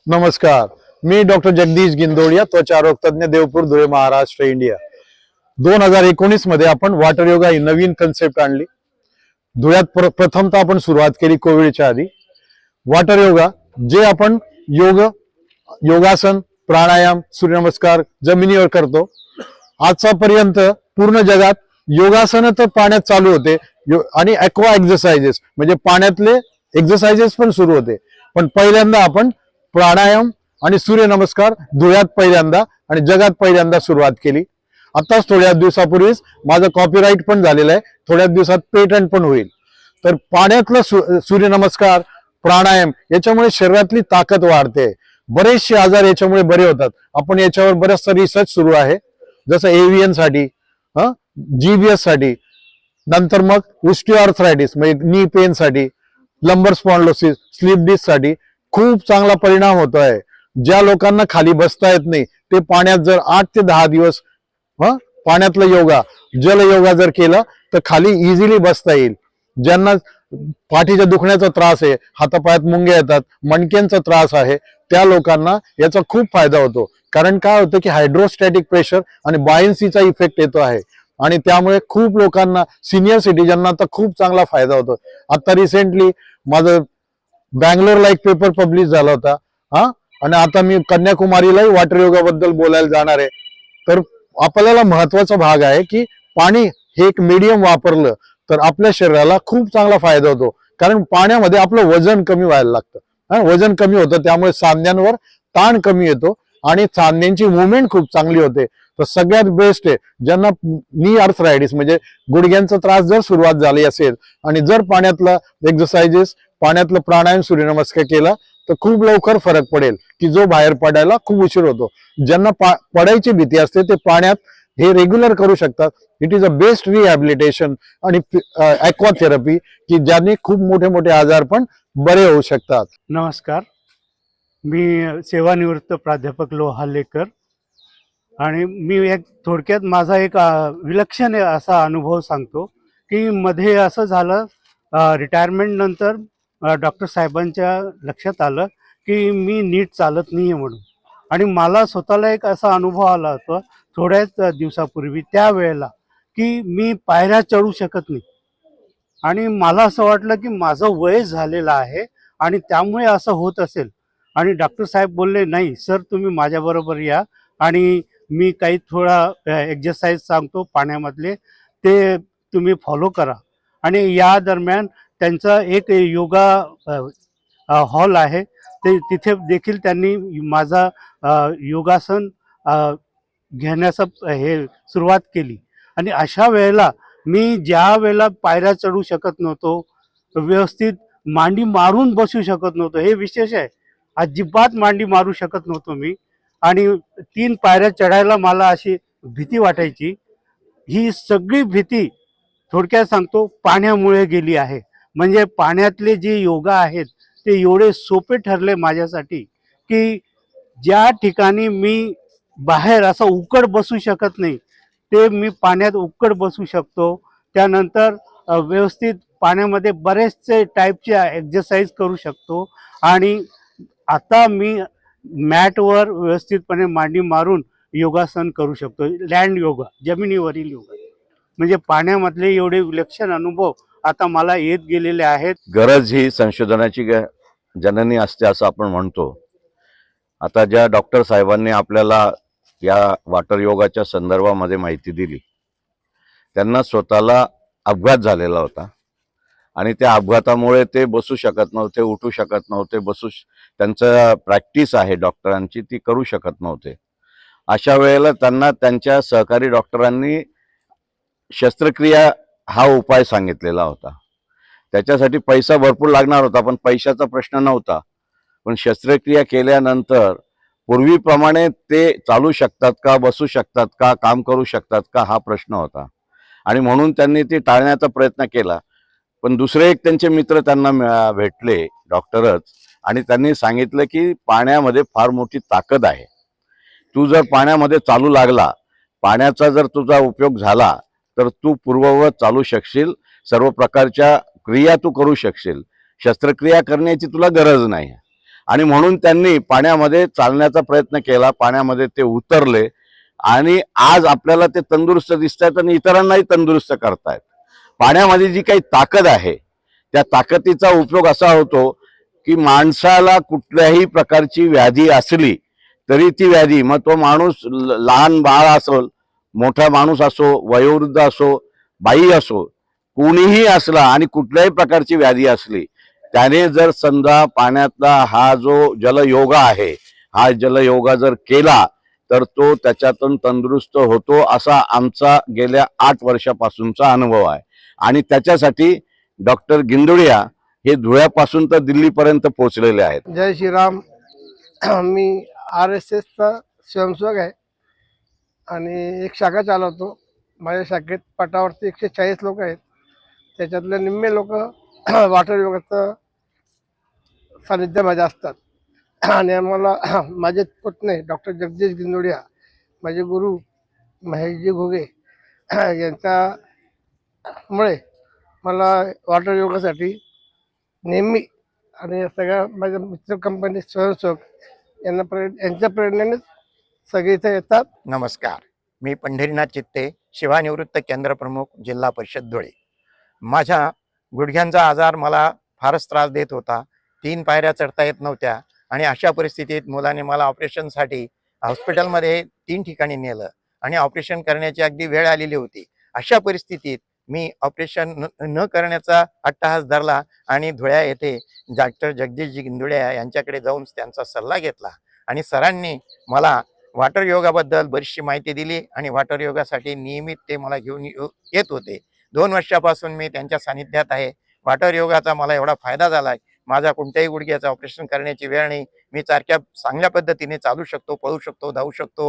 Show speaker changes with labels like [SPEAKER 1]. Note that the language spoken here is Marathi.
[SPEAKER 1] नमस्कार. मी डॉक्टर जगदीश गिंदोळिया, त्वचा रोग तज्ञ, देवपूर, धुळे, महाराष्ट्र, इंडिया. 2019 मध्ये आपण वॉटर योगा ही नवीन कन्सेप्ट आणली. धुळ्यात प्रथमतः आपण सुरुवात केली कोविडच्या आधी. वॉटर योगा जे आपण योगासन, प्राणायाम, सूर्यनमस्कार जमिनीवर करतो. आजपर्यंत पूर्ण जगात योगासन तर पाण्यात चालू होते आणि ॲक्वा एक्सरसाइजेस म्हणजे पाण्यातले एक्सरसाइजेस पण सुरू होते. पण पहिल्यांदा आपण प्राणायाम आणि सूर्यनमस्कार धुळ्यात पहिल्यांदा आणि जगात पहिल्यांदा सुरुवात केली. आताच थोड्या दिवसापूर्वीच माझं कॉपीराईट पण झालेलं आहे, थोड्या दिवसात पेटंट पण होईल. तर पाण्यातलं सूर्यनमस्कार, प्राणायाम याच्यामुळे शरीरातली ताकद वाढते. बरेचसे आजार याच्यामुळे बरे होतात. आपण याच्यावर बराचसा रिसर्च सुरू आहे, जसं एव्हीएन साठी, जीबीएस साठी, नंतर मग ऑर्थरायटिस म्हणजे नी पेन साठी, लंबर स्पॉन्डलोसिस, स्लीप डिस्क साठी खूप चांगला परिणाम होतो आहे. ज्या लोकांना खाली बसता येत नाही ते पाण्यात जर 8 ते 10 दिवस पाण्यातलं योगा, जल योगा जर केलं तर खाली इझिली बसता येईल. ज्यांना पाठीच्या दुखण्याचा त्रास आहे, हातापायात मुंग्या येतात, मणक्यांचा त्रास आहे, त्या लोकांना याचा खूप फायदा होतो. कारण काय होतं की हायड्रोस्टॅटिक प्रेशर आणि बायन्सीचा इफेक्ट येतो आहे आणि त्यामुळे खूप लोकांना, सिनियर सिटीजनना तर खूप चांगला फायदा होतो. आता रिसेंटली माझं बँगलोरला एक पेपर पब्लिश झाला होता, आणि आता मी कन्याकुमारीलाही वॉटर योगा बद्दल बोलायला जाणार आहे. तर आपल्याला महत्वाचा भाग आहे की पाणी हे एक मीडियम वापरलं तर आपल्या शरीराला खूप चांगला फायदा होतो. कारण पाण्यामध्ये आपलं वजन कमी व्हायला लागतं, वजन कमी होतं, त्यामुळे सांध्यांवर ताण कमी येतो आणि सांध्यांची मुवमेंट खूप चांगली होते. तर सगळ्यात बेस्ट आहे ज्यांना नी आर्थरायटिस म्हणजे गुडघ्यांचा त्रास जर सुरुवात झाली असेल आणि जर पाण्यातला एक्सरसाइजेस, पाण्यातलं प्राणायाम, सूर्यनमस्कार केला तर खूप लवकर फरक पडेल की जो बाहेर पडायला खूप उशीर होतो. ज्यांना पडायची भीती असते ते पाण्यात हे रेग्युलर करू शकतात. It is a best rehabilitation आणि ॲक्वा थेरपी की ज्याने खूप मोठे मोठे आजार पण बरे होऊ शकतात.
[SPEAKER 2] नमस्कार. मी सेवानिवृत्त प्राध्यापक लोहालेकर आणि मी एक थोडक्यात माझा एक विलक्षण असा अनुभव सांगतो की मध्ये असं झालं, रिटायरमेंट नंतर डॉक्टर साहेबांच्या लक्षात आलं की मी नीट चालत नाही आहे म्हणून. आणि मला स्वतःला एक असा अनुभव आला होता थोड्याच दिवसापूर्वी त्यावेळेला की मी पायऱ्या चढू शकत नाही. आणि मला असं वाटलं की माझं वय झालेलं आहे आणि त्यामुळे असं होत असेल. आणि डॉक्टर साहेब बोलले, नाही सर तुम्ही माझ्याबरोबर या आणि मी काही थोडा एक्सरसाइज सांगतो पाण्यामधले, ते तुम्ही फॉलो करा. आणि या दरम्यान त्यांचा एक योगा हॉल आहे, ते तिथे देखील त्यांनी माझा योगासन घेण्याचं सुरुवात केली. आणि अशा वेळेला मी ज्या वेळेला पायऱ्या चढू शकत नव्हतो, व्यवस्थित मांडी मारून बसू शकत नव्हतो, हे विशेष आहे. अजिबात मांडी मारू शकत नव्हतो मी आणि 3 पायऱ्या चढायला मला अशी भीती वाटायची. ही सगळी भीती थोडक्यात सांगतो पाण्यामुळे गेली आहे. म्हणजे पाण्यातले जे योगा आहेत ते एवढे सोपे ठरले माझ्यासाठी की ज्या ठिकाणी मी बाहेर असं उकड बसू शकत नाही ते मी पाण्यात उकड बसू शकतो. त्यानंतर व्यवस्थित पाण्यामध्ये बरेचसे टाईपचे एक्सरसाइज करू शकतो. आणि आता मी मॅटवर व्यवस्थितपणे मांडी मारून योगासन करू शकतो, लँड योगा, जमिनीवरील योगा. म्हणजे पाण्यामधले एवढे विलक्षण अनुभव आता मला येत गेलेले आहेत.
[SPEAKER 3] गरज ही संशोधनाची जननी असते असं आपण म्हणतो. आता ज्या डॉक्टर साहेबांनी आपल्याला या वॉटर योगाच्या संदर्भामध्ये माहिती दिली, त्यांना स्वतःला अपघात झालेला होता आणि त्या अपघातामुळे ते बसू शकत नव्हते, उठू शकत नव्हते, त्यांचं प्रॅक्टिस आहे डॉक्टरांची ती करू शकत नव्हते. अशा वेळेला त्यांना त्यांच्या सहकारी डॉक्टरांनी शस्त्रक्रिया हा उपाय सांगितलेला होता. त्याच्यासाठी पैसा भरपूर लागणार होता, पण पैशाचा प्रश्न नव्हता. पण शस्त्रक्रिया केल्यानंतर पूर्वीप्रमाणे ते चालू शकतात का, बसू शकतात का, काम करू शकतात का, हा प्रश्न होता. आणि म्हणून त्यांनी ते टाळण्याचा प्रयत्न केला. पण दुसरे एक त्यांचे मित्र त्यांना भेटले, डॉक्टरच, आणि त्यांनी सांगितलं की पाण्यामध्ये फार मोठी ताकद आहे. तू जर पाण्यामध्ये चालू लागला, पाण्याचा जर तुझा उपयोग झाला तर तू पूर्ववत चालू शकशील, सर्व प्रकारच्या क्रिया तू करू शकशील, शस्त्रक्रिया करण्याची तुला गरज नाही. आणि म्हणून त्यांनी पाण्यामध्ये चालण्याचा प्रयत्न केला, पाण्यामध्ये ते उतरले आणि आज आपल्याला ते तंदुरुस्त दिसत आहेत आणि इतरांनाही तंदुरुस्त करतायत. पाण्यामध्ये जी काही ताकद आहे त्या ताकदीचा उपयोग असा होतो की माणसाला कुठल्याही प्रकारची व्याधी असली तरी ती व्याधी, मग तो माणूस लहान बाळ असो, मोठा माणूस असो, वयोवृद्ध असो, बाई असो, कोणीही असला आणि कुठल्याही प्रकारची व्याधी असली, त्याने जर समजा पाण्यातला हा जो जलयोगा आहे, हा जलयोगा जर केला तर तो त्याच्यातून तंदुरुस्त होतो, असा आमचा गेल्या 8 वर्षापासूनचा अनुभव आहे. आणि त्याच्यासाठी डॉक्टर गिंदोडिया हे धुळ्यापासून तर दिल्लीपर्यंत पोहोचलेले आहेत.
[SPEAKER 4] जय श्रीराम. मी RSSचा स्वयंसेवक आहे आणि एक शाखा चालवतो. माझ्या शाखेत पटावरती 140 लोक आहेत. त्याच्यातले निम्मे लोक वॉटर योगाचं सानिध्यामध्ये असतात. आणि आम्हाला माझे पुतणे डॉक्टर जगदीश गिंदोडिया, माझे गुरु महेशजी घुगे यांच्यामुळे मला वॉटर योगासाठी नेहमी आणि सगळ्या माझ्या मित्र कंपनी स्वयंसेवक यांच्या प्रेरणेनेच सगळे इथे येतात.
[SPEAKER 5] नमस्कार, मी पंढरीनाथ चित्ते, सेवानिवृत्त केंद्र प्रमुख, जिल्हा परिषद धुळे. माझ्या गुडघ्यांचा आजार मला फारच त्रास देत होता. 3 पायऱ्या चढता येत नव्हत्या आणि अशा परिस्थितीत मुलाने मला ऑपरेशनसाठी हॉस्पिटलमध्ये 3 ठिकाणी नेलं आणि ऑपरेशन करण्याची अगदी वेळ आलेली होती. अशा परिस्थितीत मी ऑपरेशन न करण्याचा अट्टहास धरला आणि धुळ्या येथे डॉक्टर जगदीशजी गिंदोडिया यांच्याकडे जाऊन त्यांचा सल्ला घेतला आणि सरांनी मला वॉटर योगाबद्दल बरीचशी माहिती दिली आणि वॉटर योगासाठी नियमित ते मला घेऊन येत होते. 2 वर्षापासून मी त्यांच्या सानिध्यात आहे. वॉटर योगाचा मला एवढा फायदा झालाय, माझा कोणत्याही गुडघ्याचं ऑपरेशन करण्याची वेळ नाही. मी चांगल्या पद्धतीने चालू शकतो, पळू शकतो, धावू शकतो.